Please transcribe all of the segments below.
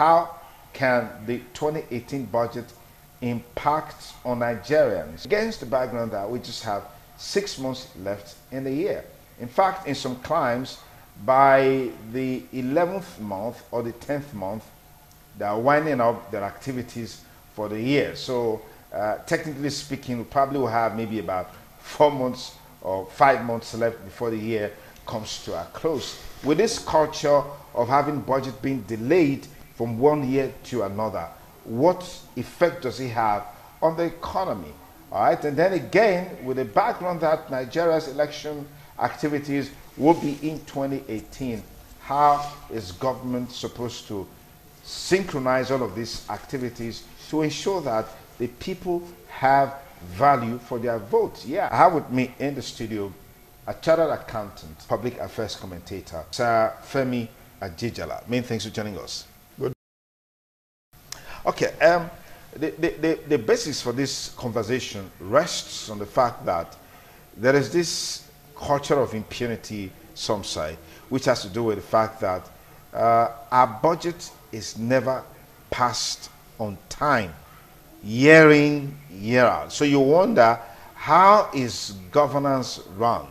how can the 2018 budget impact on Nigerians against the background that we just have 6 months left in the year. In fact, in some climes, by the 11th month or the 10th month, they are winding up their activities for the year. So technically speaking, we probably will have maybe about 4 months or 5 months left before the year comes to a close. With this culture of having budget being delayed from one year to another, what effect does it have on the economy? All right, and then again, with the background that Nigeria's election activities will be in 2018, how is government supposed to synchronize all of these activities to ensure that the people have value for their votes? Yeah, I have with me in the studio a chartered accountant, public affairs commentator, Sir Femi Ajijala. Many thanks for joining us. Good. Okay, the basis for this conversation rests on the fact that there is this culture of impunity, some say, which has to do with the fact that our budget is never passed on time, year in, year out. So you wonder, how is governance run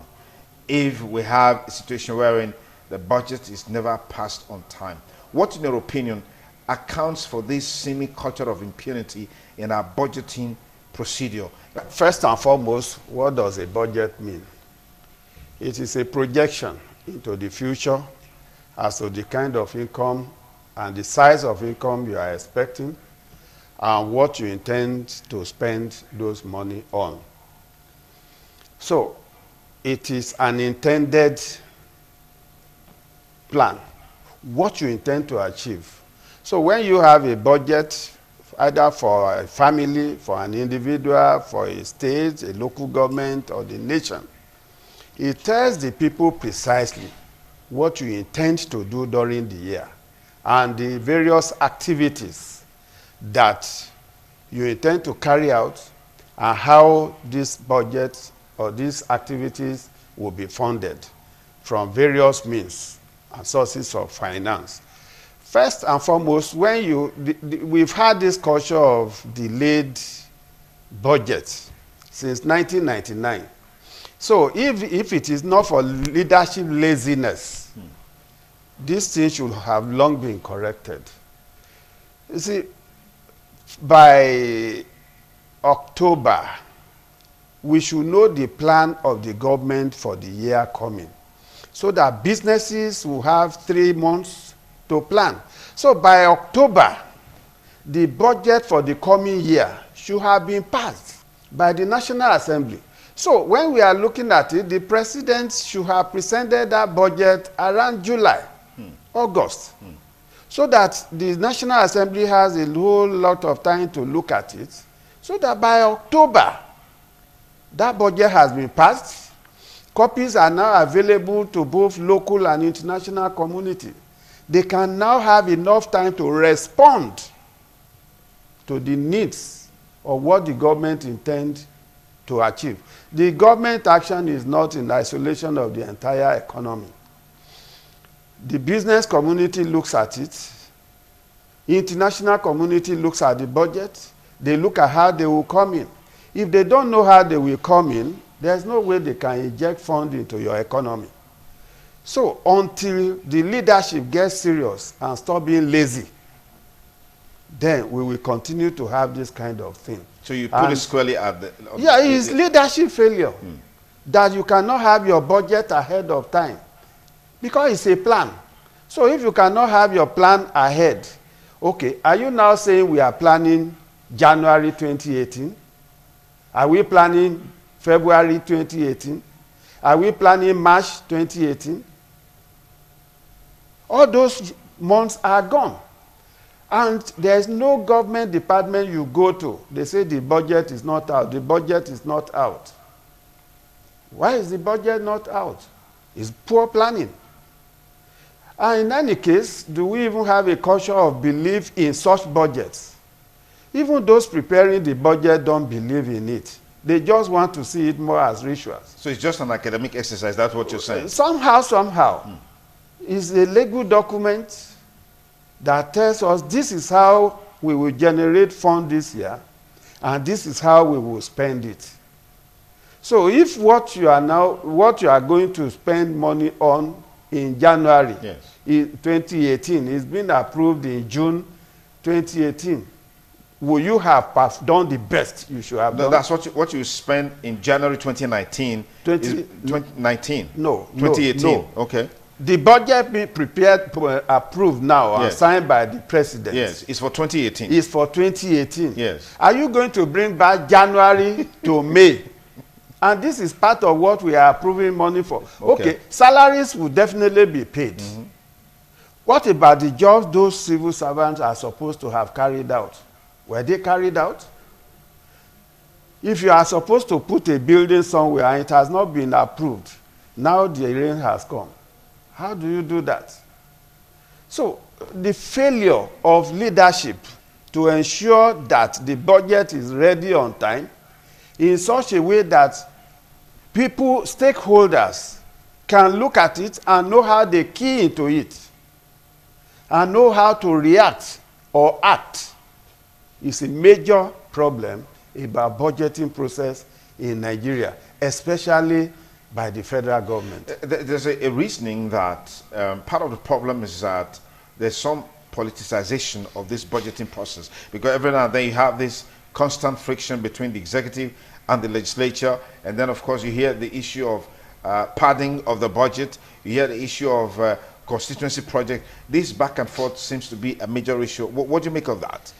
if we have a situation wherein the budget is never passed on time? What, in your opinion, accounts for this seeming culture of impunity in our budgeting procedure? First and foremost, what does a budget mean? It is a projection into the future as to the kind of income and the size of income you are expecting and what you intend to spend those money on. So, it is an intended plan, what you intend to achieve. So when you have a budget, either for a family, for an individual, for a state, a local government, or the nation, it tells the people precisely what you intend to do during the year and the various activities that you intend to carry out and how this budget or these activities will be funded from various means and sources of finance. First and foremost, when we've had this culture of delayed budget since 1999. So if it is not for leadership laziness, this thing should have long been corrected. You see, by October, we should know the plan of the government for the year coming, so that businesses will have 3 months to plan. So by October, the budget for the coming year should have been passed by the National Assembly. So when we are looking at it, the president should have presented that budget around July, August, so that the National Assembly has a whole lot of time to look at it, so that by October, that budget has been passed. Copies are now available to both local and international community. They can now have enough time to respond to the needs of what the government intends to achieve. The government action is not in isolation of the entire economy. The business community looks at it. International community looks at the budget. They look at how they will come in. If they don't know how they will come in, there's no way they can inject funds into your economy. So until the leadership gets serious and stop being lazy, then we will continue to have this kind of thing. So you put it squarely at the... Yeah, it's leadership failure. That you cannot have your budget ahead of time. Because it's a plan. So if you cannot have your plan ahead, okay, are you now saying we are planning January 2018? Are we planning February 2018? Are we planning March 2018? All those months are gone. And there's no government department you go to. They say the budget is not out. The budget is not out. Why is the budget not out? It's poor planning. And in any case, do we even have a culture of belief in such budgets? Even those preparing the budget don't believe in it. They just want to see it more as rituals. So it's just an academic exercise, that's what you're saying? Somehow. It's a legal document that tells us this is how we will generate funds this year, and this is how we will spend it. So if what you are going to spend money on in January, yes, in 2018, is being approved in June 2018, will you have done the best you should have done? That's what you spend in January 2019. 2019? No. 2018. No. Okay. The budget being prepared, approved now, and signed by the president. Yes, it's for 2018. It's for 2018. Yes. Are you going to bring back January to May? And this is part of what we are approving money for. Okay. Salaries will definitely be paid. Mm-hmm. What about the jobs those civil servants are supposed to have carried out? Were they carried out? If you are supposed to put a building somewhere and it has not been approved, now the rain has come. How do you do that? So the failure of leadership to ensure that the budget is ready on time in such a way that people, stakeholders, can look at it and know how they key into it and know how to react or act is a major problem about budgeting process in Nigeria, especially by the federal government. There's a reasoning that part of the problem is that there's some politicization of this budgeting process, because every now and then you have this constant friction between the executive and the legislature, and then of course you hear the issue of padding of the budget, you hear the issue of constituency project. This back and forth seems to be a major issue. What do you make of that?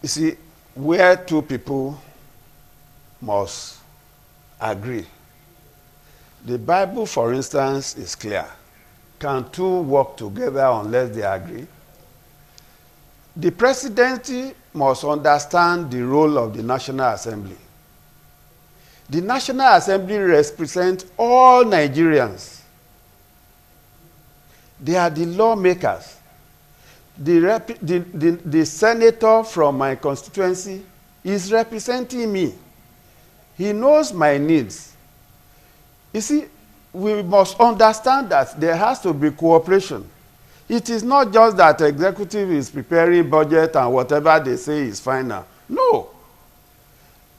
You see, where two people must agree. The Bible, for instance, is clear. Can two work together unless they agree? The presidency must understand the role of the National Assembly. The National Assembly represents all Nigerians. They are the lawmakers. The senator from my constituency is representing me. He knows my needs. You see, we must understand that there has to be cooperation. It is not just that executive is preparing budget and whatever they say is final. No.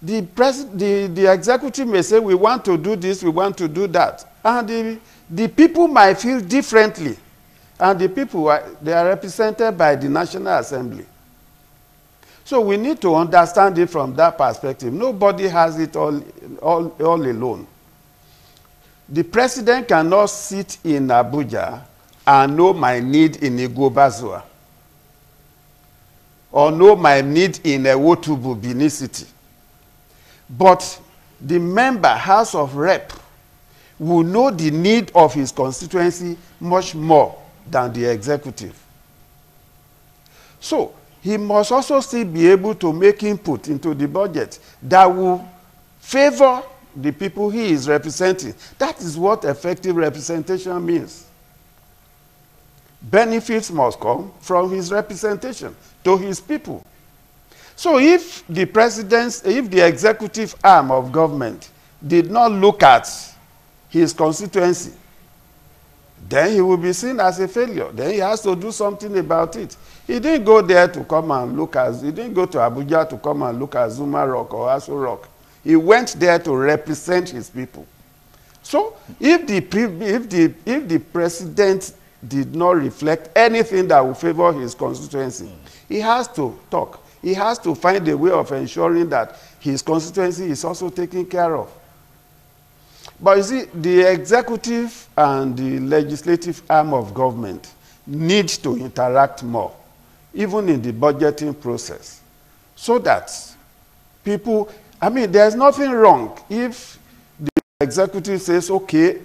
The executive may say, we want to do this, we want to do that. And the people might feel differently. And the people, they are represented by the National Assembly. So we need to understand it from that perspective. Nobody has it all alone. The president cannot sit in Abuja and know my need in Igobazua, or know my need in Ewotubu, Benin City. But the member, House of Rep, will know the need of his constituency much more than the executive. So he must also still be able to make input into the budget that will favor the people he is representing. That is what effective representation means. Benefits must come from his representation to his people. So if the executive arm of government did not look at his constituency, then he will be seen as a failure. Then he has to do something about it. He didn't go there to come and look at, he didn't go to Abuja to come and look at Zuma Rock or Aso Rock. He went there to represent his people. So if the president did not reflect anything that will favor his constituency, he has to talk. He has to find a way of ensuring that his constituency is also taken care of. But you see, the executive and the legislative arm of government need to interact more, even in the budgeting process, so that people, I mean, there's nothing wrong if the executive says, okay,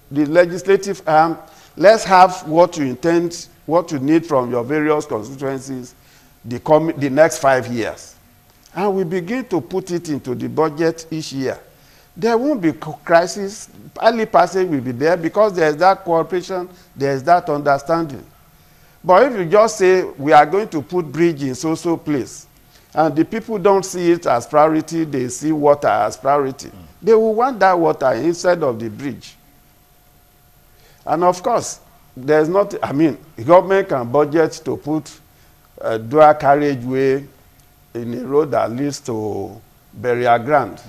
the legislative arm, let's have what you intend, what you need from your various constituencies the next 5 years. And we begin to put it into the budget each year. There won't be crisis. Early passage will be there because there's that cooperation, there's that understanding. But if you just say, we are going to put bridge in so-so place, and the people don't see it as priority, they see water as priority, they will want that water instead of the bridge. And of course, there's not, I mean, the government can budget to put dual carriageway in a road that leads to burial ground.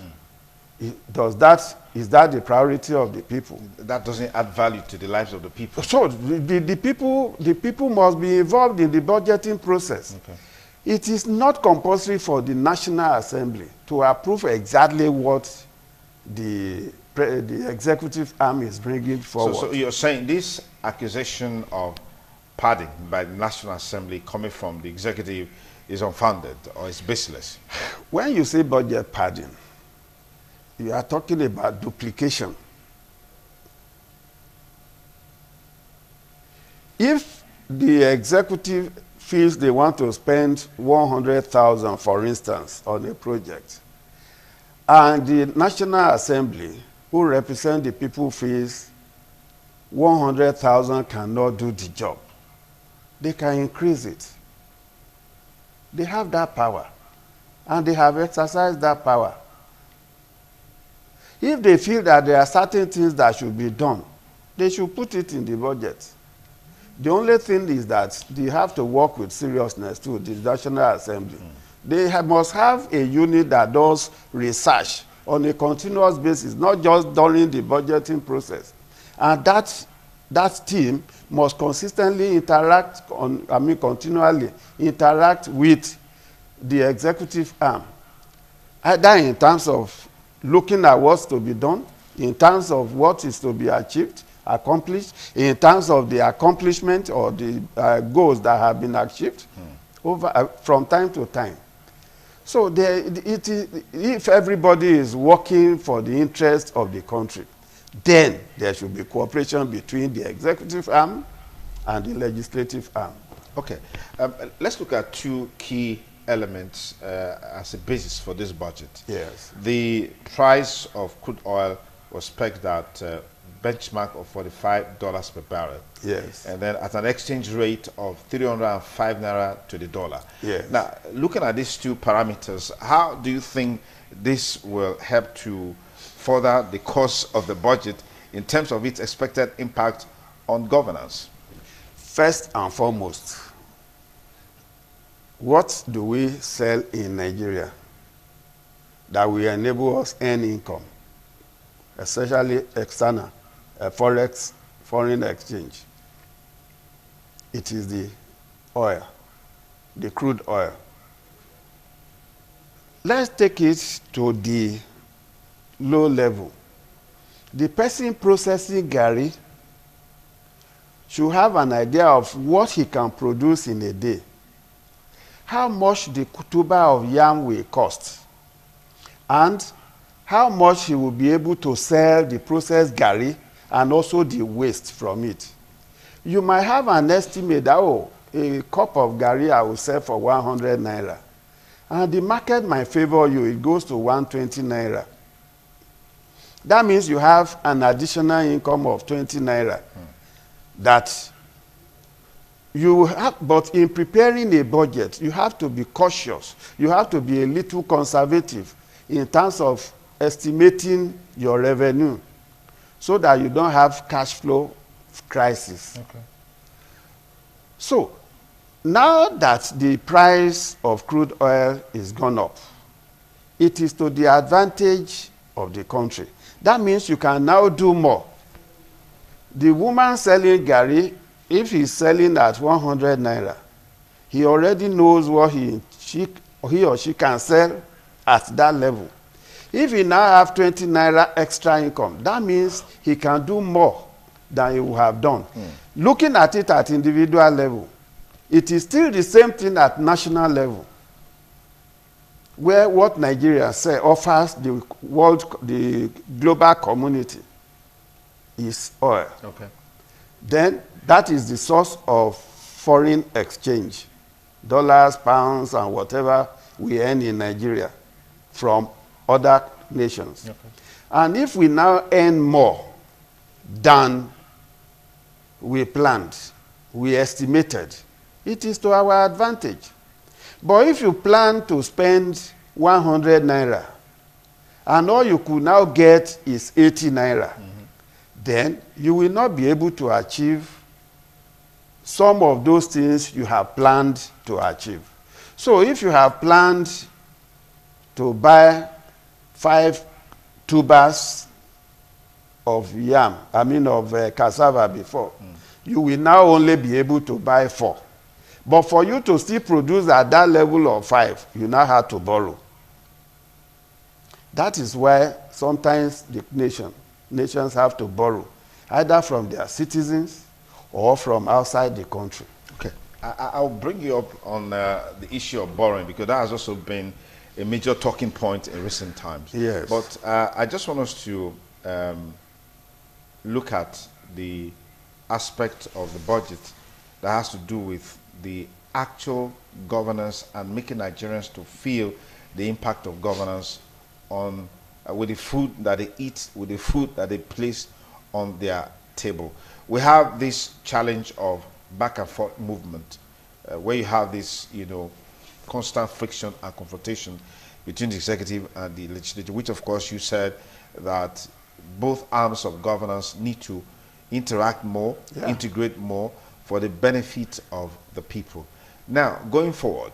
Is that the priority of the people? That doesn't add value to the lives of the people. So the people must be involved in the budgeting process. Okay. It is not compulsory for the National Assembly to approve exactly what the executive arm is bringing forward. So you're saying this accusation of padding by the National Assembly coming from the executive is unfounded or is baseless? When you say budget padding, you are talking about duplication. If the executive feels they want to spend 100,000, for instance, on a project, and the National Assembly, who represent the people, feels 100,000 cannot do the job, they can increase it. They have that power, and they have exercised that power. If they feel that there are certain things that should be done, they should put it in the budget. The only thing is that they have to work with seriousness to the National Assembly. They must have a unit that does research on a continuous basis, not just during the budgeting process. And that team must consistently continually interact with the executive arm, either in terms of looking at what's to be done, in terms of what is to be accomplished, in terms of the accomplishment or the goals that have been achieved from time to time. So if everybody is working for the interest of the country, then there should be cooperation between the executive arm and the legislative arm. Okay. Let's look at two key elements as a basis for this budget. Yes. The price of crude oil was pegged at benchmark of $45 per barrel. Yes. And then at an exchange rate of 305 naira to the dollar. Yes. Now, looking at these two parameters, how do you think this will help to further the course of the budget in terms of its expected impact on governance? First and foremost, what do we sell in Nigeria that will enable us earn income, especially external, forex, foreign exchange? It is the oil, the crude oil. Let's take it to the low level. The person processing garri should have an idea of what he can produce in a day, how much the tuber of yam will cost, and how much he will be able to sell the processed garri and also the waste from it. You might have an estimate that, oh, a cup of garri I will sell for 100 naira. And the market might favor you, it goes to 120 naira. That means you have an additional income of 20 naira. That you have, but in preparing a budget, you have to be cautious. You have to be a little conservative in terms of estimating your revenue so that you don't have cash flow crisis. Okay. So, now that the price of crude oil is gone up, it is to the advantage of the country. That means you can now do more. The woman selling garri, if he's selling at 100 naira, he already knows what he or she can sell at that level. If he now have 20 naira extra income, that means he can do more than he would have done. Looking at it at individual level, it is still the same thing at national level, where what Nigeria offers the global community is oil. Okay. Then that is the source of foreign exchange, dollars, pounds, and whatever we earn in Nigeria from other nations. Okay. And if we now earn more than we planned, we estimated, it is to our advantage. But if you plan to spend 100 naira and all you could now get is 80 naira, then you will not be able to achieve some of those things you have planned to achieve. So if you have planned to buy 5 tubers of cassava before, you will now only be able to buy 4. But for you to still produce at that level of 5, you now have to borrow. That is why sometimes the nations have to borrow, either from their citizens or from outside the country. Okay. I'll bring you up on the issue of borrowing, because that has also been a major talking point in recent times. Yes. But I just want us to look at the aspect of the budget that has to do with the actual governance and making Nigerians to feel the impact of governance on with the food that they eat, with the food that they place on their table. We have this challenge of back and forth movement, where you have this, constant friction and confrontation between the executive and the legislature, which of course you said that both arms of governance need to interact more, integrate more for the benefit of the people. Now, going forward,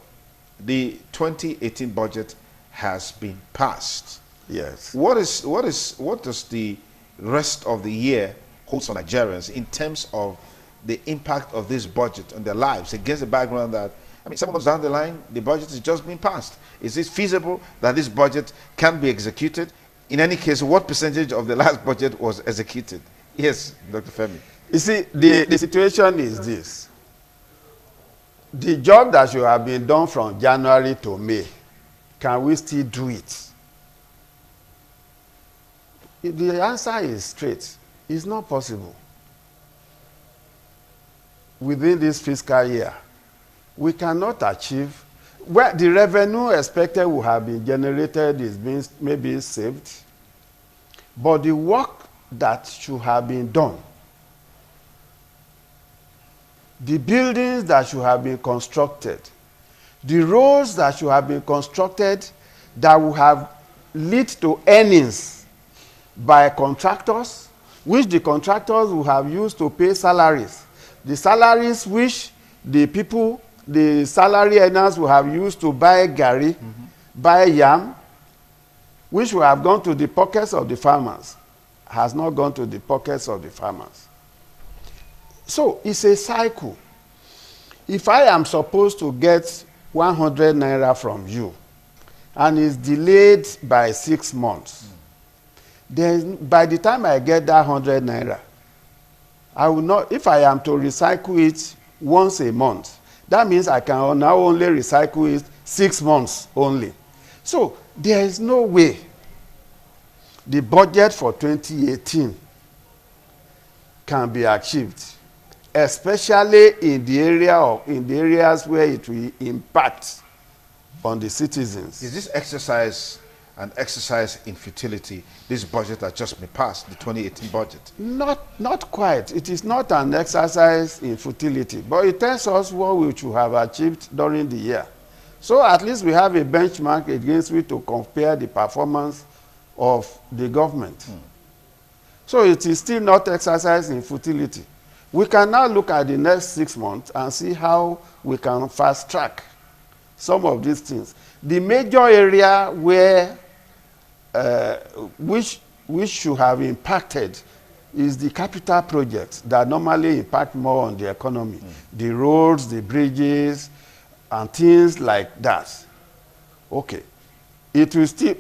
the 2018 budget has been passed. Yes. What does the rest of the year hold for Nigerians in terms of the impact of this budget on their lives, against the background that, some months down the line, the budget has just been passed? Is it feasible that this budget can be executed? In any case, what percentage of the last budget was executed? Yes, Dr. Femi. You see, the situation is this. The job that should have been done from January to May, can we still do it? The answer is straight. It's not possible. Within this fiscal year, we cannot achieve. Well, the revenue expected will have been generated is being maybe saved, but the work that should have been done, the buildings that should have been constructed, the roads that should have been constructed that will have lead to earnings by contractors, which the contractors will have used to pay salaries. The salaries which the salary earners will have used to buy gari, buy yam, which will have gone to the pockets of the farmers, has not gone to the pockets of the farmers. So it's a cycle. If I am supposed to get 100 naira from you, and it's delayed by 6 months, then by the time I get that 100 naira, I will not, if I am to recycle it once a month, that means I can now only recycle it 6 months only. So there is no way the budget for 2018 can be achieved, especially in the areas where it will impact on the citizens. Is this exercise an exercise in futility, this budget that just been passed, the 2018 budget? Not quite. It is not an exercise in futility, but it tells us what we should have achieved during the year. So at least we have a benchmark against which to compare the performance of the government. So it is still not exercise in futility. We can now look at the next 6 months and see how we can fast track some of these things. The major area where which should have impacted is the capital projects that normally impact more on the economy. The roads, the bridges, and things like that. Okay. It will still,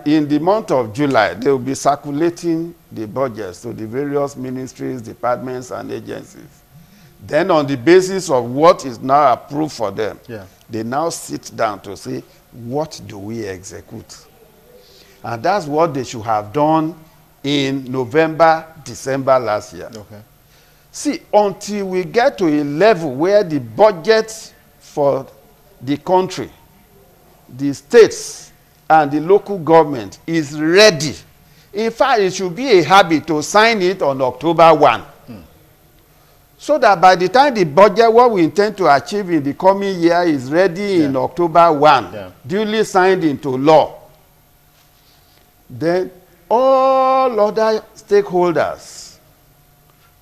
in the month of July, they will be circulating the budgets to the various ministries, departments, and agencies. Then on the basis of what is now approved for them, they now sit down to say, what do we execute? And that's what they should have done in November, December last year. Okay. See, until we get to a level where the budget for the country, the states, and the local government is ready. In fact, it should be a habit to sign it on October 1. So that by the time the budget, what we intend to achieve in the coming year is ready in October 1, duly signed into law. Then all other stakeholders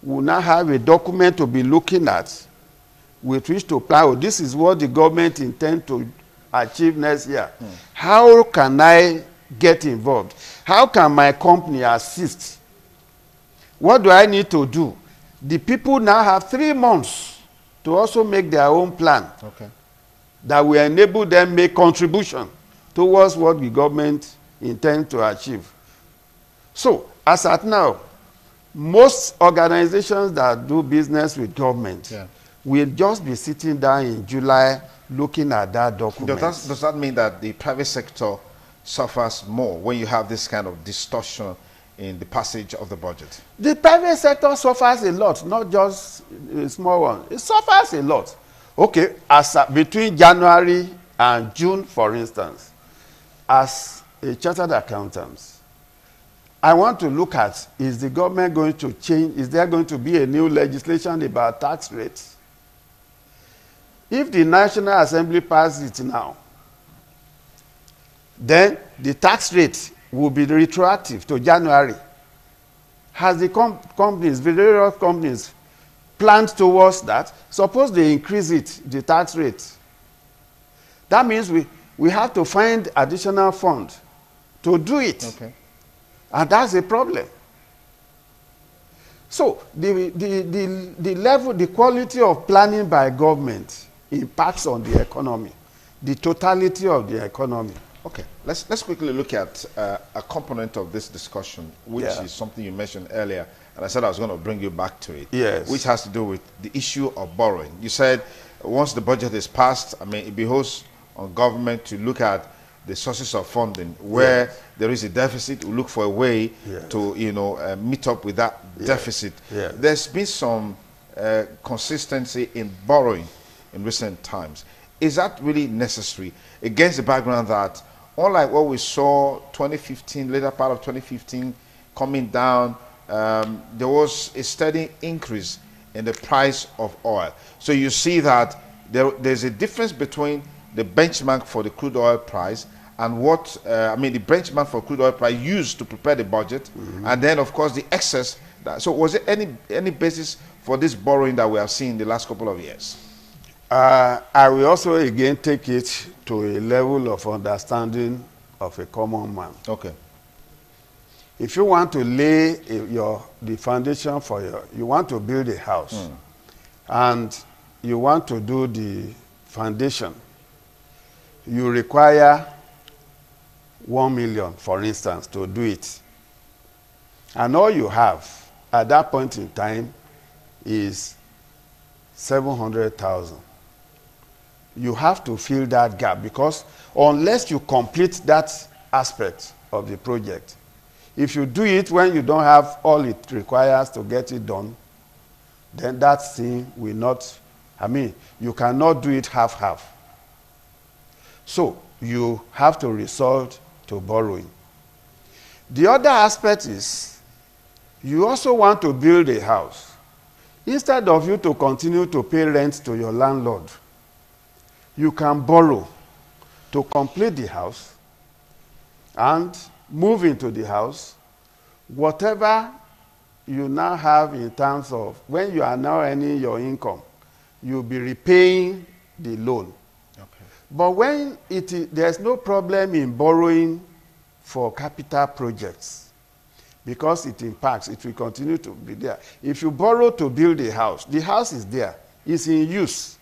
will now have a document to be looking at with which to plan. Oh, this is what the government intends to achieve next year. How can I get involved? How can my company assist? What do I need to do? The people now have 3 months to also make their own plan. Okay. That will enable them make contribution towards what the government intends to achieve. So, as at now, most organizations that do business with government will just be sitting down in July looking at that document. Does that mean that the private sector suffers more when you have this kind of distortion in the passage of the budget? The private sector suffers a lot, not just a small one. It suffers a lot. Okay, between January and June, for instance, as a chartered accountant, I want to look at, is the government going to change, is there going to be a new legislation about tax rates? If the National Assembly passes it now, then the tax rate will be retroactive to January. Has the companies, the various companies, planned towards that? Suppose they increase it, the tax rate. That means we have to find additional funds to do it. Okay. And that's a problem. So the level, the quality of planning by government impacts on the economy, the totality of the economy. Okay, let's quickly look at a component of this discussion, which is something you mentioned earlier, and I said I was going to bring you back to it. Yes. Which has to do with the issue of borrowing. You said once the budget is passed, I mean, it behoves on government to look at the sources of funding where there is a deficit. We look for a way to, meet up with that deficit. There's been some consistency in borrowing in recent times. Is that really necessary against the background that, unlike what we saw 2015, later part of 2015, coming down, there was a steady increase in the price of oil. So you see that there's a difference between the benchmark for the crude oil price and what, the benchmark for crude oil price used to prepare the budget, and then, of course, the excess. So was there any basis for this borrowing that we have seen in the last couple of years? I will also again take it to a level of understanding of a common man. Okay. If you want to lay the foundation for you want to build a house, and you want to do the foundation, you require 1 million, for instance, to do it. And all you have at that point in time is 700,000. You have to fill that gap, because unless you complete that aspect of the project, if you do it when you don't have all it requires to get it done, then that thing will not, you cannot do it half-half. So you have to resort to borrowing. The other aspect is, you also want to build a house. Instead of you to continue to pay rent to your landlord, you can borrow to complete the house and move into the house. Whatever you now have in terms of, when you are now earning your income, you'll be repaying the loan. Okay. But when there's no problem in borrowing for capital projects, because it impacts, it will continue to be there. If you borrow to build a house, the house is there, it's in use.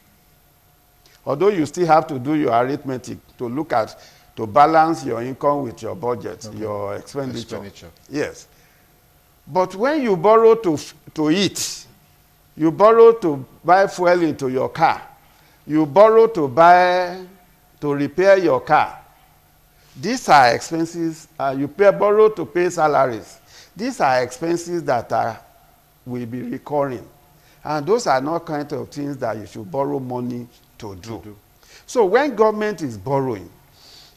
Although you still have to do your arithmetic to look at, to balance your income with your budget, your expenditure. Yes. But when you borrow to eat, you borrow to buy fuel into your car, you borrow to repair your car, these are expenses. You borrow to pay salaries. These are expenses that will be recurring. And those are not kind of things that you should borrow money to do. So when government is borrowing,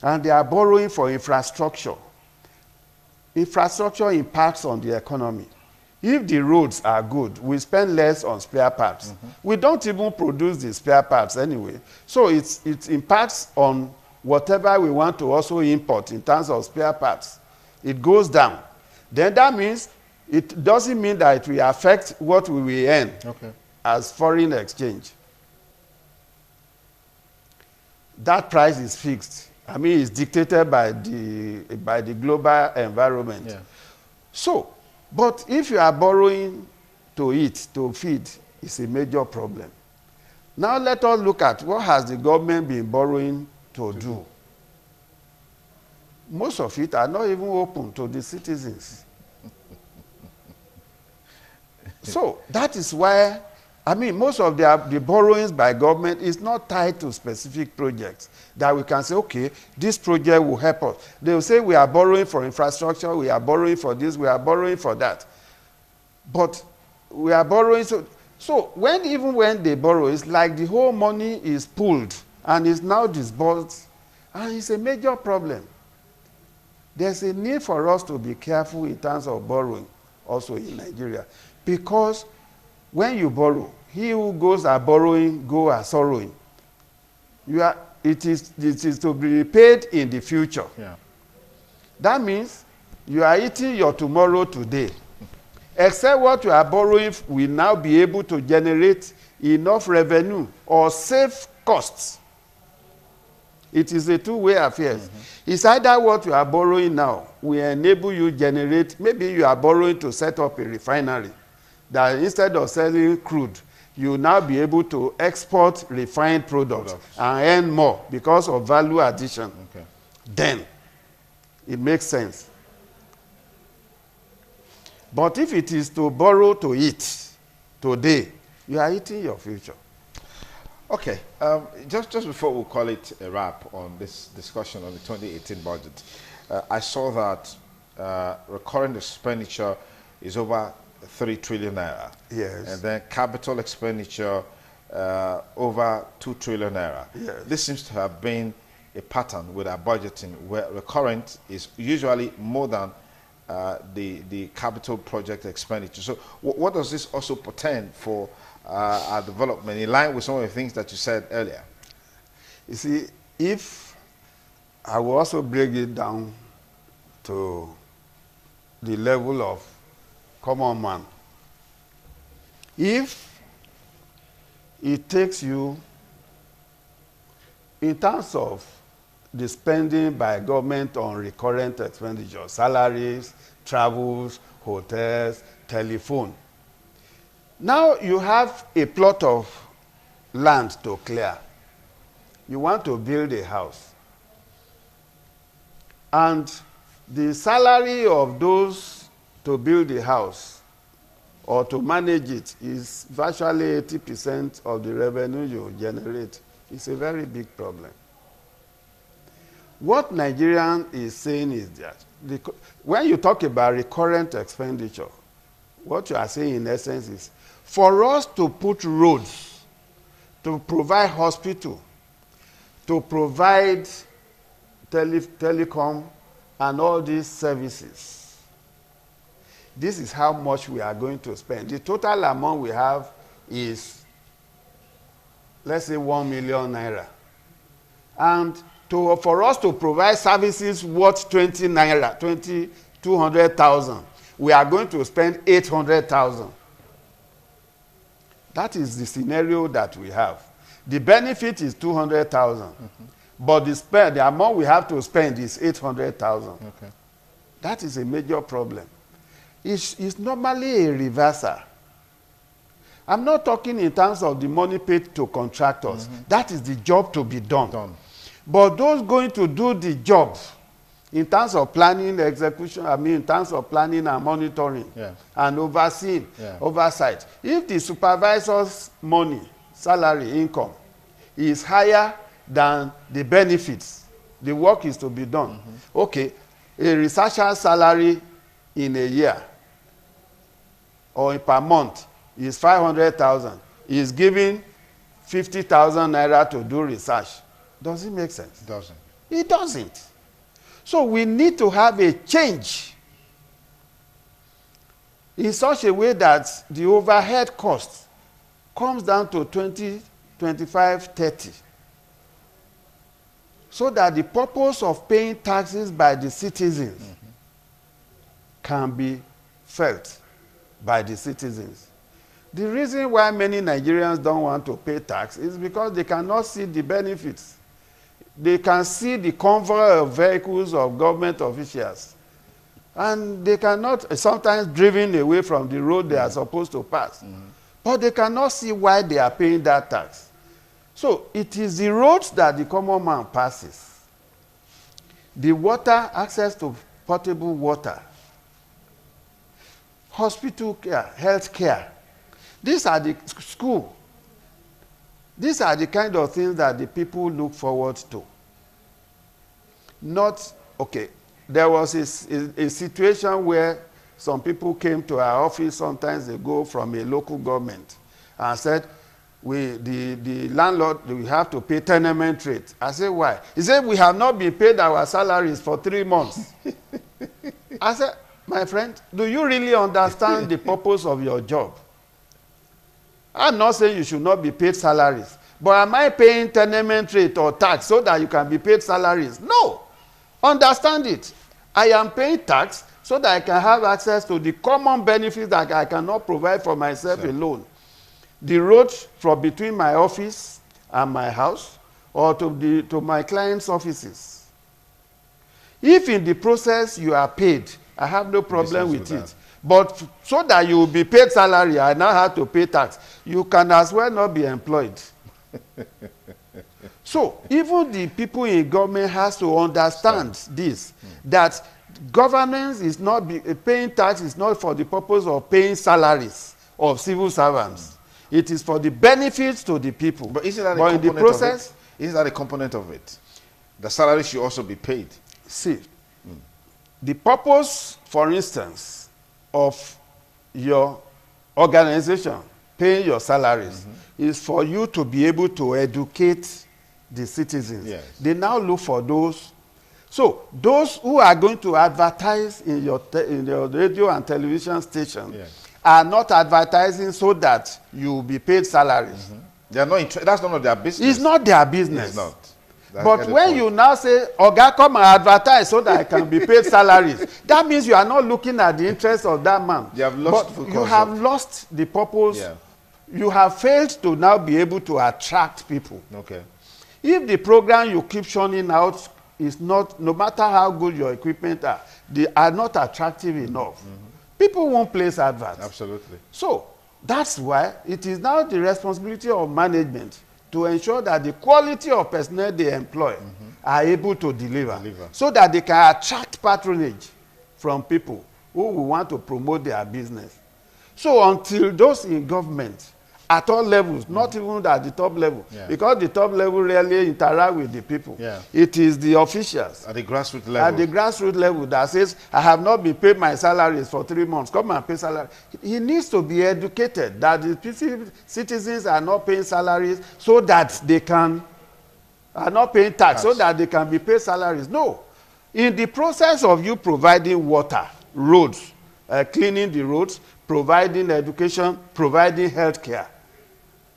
and they are borrowing for infrastructure, infrastructure impacts on the economy. If the roads are good, we spend less on spare parts. We don't even produce the spare parts anyway. So it impacts on whatever we want to also import in terms of spare parts. It goes down. Then that means it doesn't mean that it will affect what we will earn as foreign exchange. that price is fixed. I mean, it's dictated by the global environment. Yeah. So, but if you are borrowing to eat, to feed, it's a major problem. Now let us look at what has the government been borrowing to do. Most of it are not even open to the citizens. So that is why, I mean, most of the borrowings by government is not tied to specific projects that we can say, okay, this project will help us. They will say we are borrowing for infrastructure, we are borrowing for this, we are borrowing for that. But we are borrowing, so even when they borrow, it's like the whole money is pooled and is now disbursed, and it's a major problem. There's a need for us to be careful in terms of borrowing also in Nigeria. Because when you borrow, he who goes a borrowing, go a sorrowing. It is to be repaid in the future. Yeah. That means you are eating your tomorrow today. Except what you are borrowing will now be able to generate enough revenue or save costs. It is a two-way affair. It's either what you are borrowing now will enable you generate, maybe you are borrowing to set up a refinery, that instead of selling crude, you will now be able to export refined products and earn more because of value addition. Okay. Then it makes sense. But if it is to borrow to eat today, you are eating your future. Okay, just before we call it a wrap on this discussion on the 2018 budget, I saw that recurrent expenditure is over 3 trillion naira. Yes. And then capital expenditure over 2 trillion naira. Yes. This seems to have been a pattern with our budgeting where recurrent is usually more than the capital project expenditure. So what does this also portend for our development, in line with some of the things that you said earlier? You see, if I will also break it down to the level of common man, if it takes you, in terms of the spending by government on recurrent expenditure, salaries, travels, hotels, telephone. Now you have a plot of land to clear. You want to build a house. And the salary of those to build a house or to manage it is virtually 80% of the revenue you generate. It's a very big problem. What Nigerian is saying is that when you talk about recurrent expenditure, what you are saying in essence is, for us to put roads, to provide hospital, to provide telecom and all these services, this is how much we are going to spend. The total amount we have is, let's say, 1 million naira. And for us to provide services worth 200,000, we are going to spend 800,000. That is the scenario that we have. The benefit is 200,000, but the amount we have to spend is 800,000. Okay. That is a major problem. It's normally a reversal. I'm not talking in terms of the money paid to contractors. That is the job to be done. But those going to do the job, in terms of planning, execution, in terms of planning and monitoring, and overseeing, oversight. If the supervisor's money, salary, income is higher than the benefits, the work is to be done. Okay, a researcher's salary in a year or per month is 500,000. He is giving 50,000 naira to do research. Does it make sense? It doesn't. It doesn't. So we need to have a change in such a way that the overhead cost comes down to 20, 25, 30. So that the purpose of paying taxes by the citizens can be felt by the citizens. The reason why many Nigerians don't want to pay tax is because they cannot see the benefits. they can see the convoy of vehicles of government officials. And they cannot, sometimes driven away from the road they are supposed to pass. But they cannot see why they are paying that tax. So it is the roads that the common man passes. The water, access to potable water, hospital care, health care. These are the school. These are the kind of things that the people look forward to. Not, okay, there was a situation where some people came to our office sometimes ago from a local government and said, the landlord, we have to pay tenement rate. I said, why? He said, we have not been paid our salaries for 3 months. I said, my friend, do you really understand the purpose of your job? I'm not saying you should not be paid salaries, but am I paying tenement rate or tax so that you can be paid salaries? No. Understand it. I am paying tax so that I can have access to the common benefits that I cannot provide for myself alone. The road from between my office and my house, or to my clients' offices. If in the process you are paid, I have no problem with it. But so that you will be paid salary, I now have to pay tax. You can as well not be employed. So even the people in government has to understand this, that governance is not paying tax is not for the purpose of paying salaries of civil servants. It is for the benefits to the people. But isn't that a component of it? Isn't that a component of it? The salary should also be paid. See, the purpose, for instance, of your organization paying your salaries is for you to be able to educate the citizens. Yes. They now look for those. So those who are going to advertise in your radio and television station are not advertising so that you will be paid salaries. They are not. That's none of their business. It's not their business. It's not. But when you now say, Oga, come and advertise so that I can be paid salaries, that means you are not looking at the interest of that man. You have lost but you have lost the purpose. Yeah. You have failed to now be able to attract people. Okay. If the program you keep churning out is not, no matter how good your equipment are, they are not attractive enough, people won't place adverts. Absolutely. So that's why it is now the responsibility of management to ensure that the quality of personnel they employ are able to deliver, so that they can attract patronage from people who will want to promote their business. So until those in government, at all levels, not even at the top level, because the top level rarely interact with the people. It is the officials at the grassroots level. At the grassroots level that says, I have not been paid my salaries for 3 months. Come and pay salary. He needs to be educated that the citizens are not paying salaries so that they can, are not paying tax so that they can be paid salaries. No. In the process of you providing water, roads, cleaning the roads, providing education, providing health care,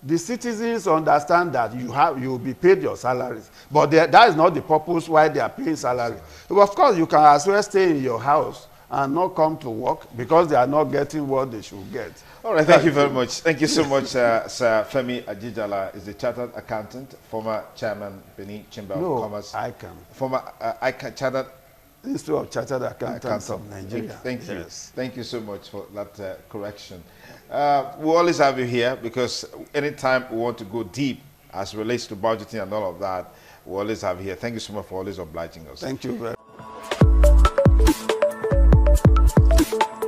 the citizens understand that you will be paid your salaries. But that is not the purpose why they are paying salaries. Of course, you can as well stay in your house and not come to work because they are not getting what they should get. All right, thank you very much. Thank you so much, Sir Femi Ajijala is the chartered accountant, former chairman, Benin Chamber of Commerce. ICAN. Former chartered Institute of Chartered Accountants of Nigeria. Thank you. Yes. Thank you so much for that correction. We always have you here because anytime we want to go deep as relates to budgeting and all of that, we always have you here. Thank you so much for always obliging us. Thank you very much.